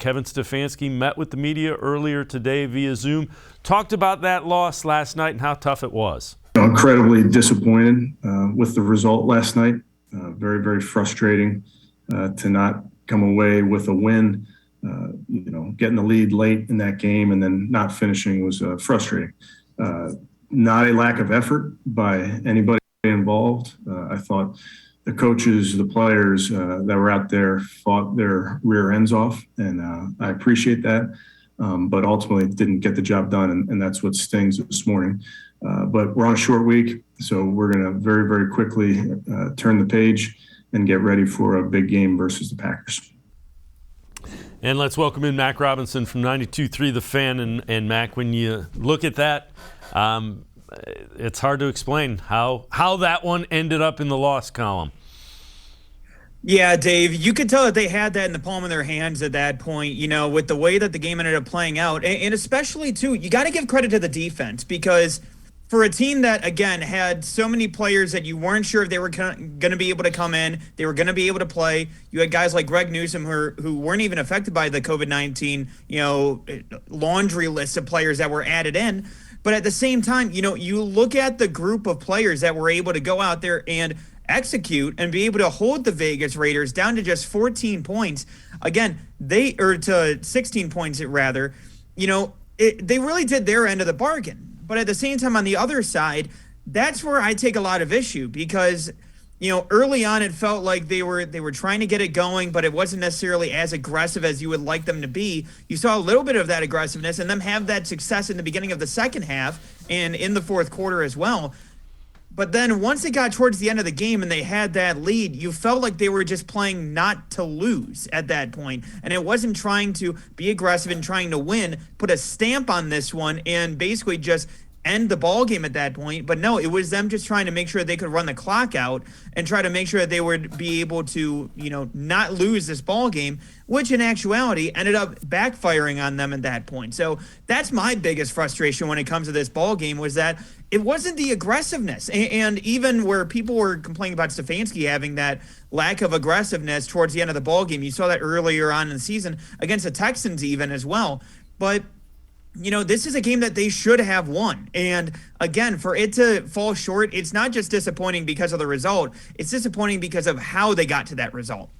Kevin Stefanski met with the media earlier today via Zoom, talked about that loss last night and how tough it was. Incredibly disappointed with the result last night. Very, very frustrating to not come away with a win. Getting the lead late in that game and then not finishing was frustrating. Not a lack of effort by anybody involved. I thought the coaches, the players that were out there fought their rear ends off, and I appreciate that. But ultimately didn't get the job done, and that's what stings this morning. But we're on a short week, so we're going to very, very quickly turn the page and get ready for a big game versus the Packers. And let's welcome in Mac Robinson from 92.3 The Fan. And Mac, when you look at that, it's hard to explain how that one ended up in the loss column. Yeah, Dave, you could tell that they had that in the palm of their hands at that point, with the way that the game ended up playing out. And especially, too, you got to give credit to the defense, because for a team that, again, had so many players that you weren't sure if they were going to be able to come in, they were going to be able to play. You had guys like Greg Newsome who weren't even affected by the COVID-19, laundry list of players that were added in. But at the same time, you look at the group of players that were able to go out there and execute and be able to hold the Vegas Raiders down to just 14 points. Again, to 16 points rather. They really did their end of the bargain. But at the same time, on the other side, that's where I take a lot of issue, because early on it felt like they were trying to get it going, but it wasn't necessarily as aggressive as you would like them to be. You saw a little bit of that aggressiveness and them have that success in the beginning of the second half and in the fourth quarter as well. But then once it got towards the end of the game and they had that lead, you felt like they were just playing not to lose at that point. And it wasn't trying to be aggressive and trying to win, put a stamp on this one and basically just end the ball game at that point. But no, it was them just trying to make sure they could run the clock out and try to make sure that they would be able to, not lose this ball game, which in actuality ended up backfiring on them at that point. So that's my biggest frustration when it comes to this ball game, was that it wasn't the aggressiveness. And even where people were complaining about Stefanski having that lack of aggressiveness towards the end of the ball game, you saw that earlier on in the season against the Texans even as well. But this is a game that they should have won. And again, for it to fall short, it's not just disappointing because of the result. It's disappointing because of how they got to that result.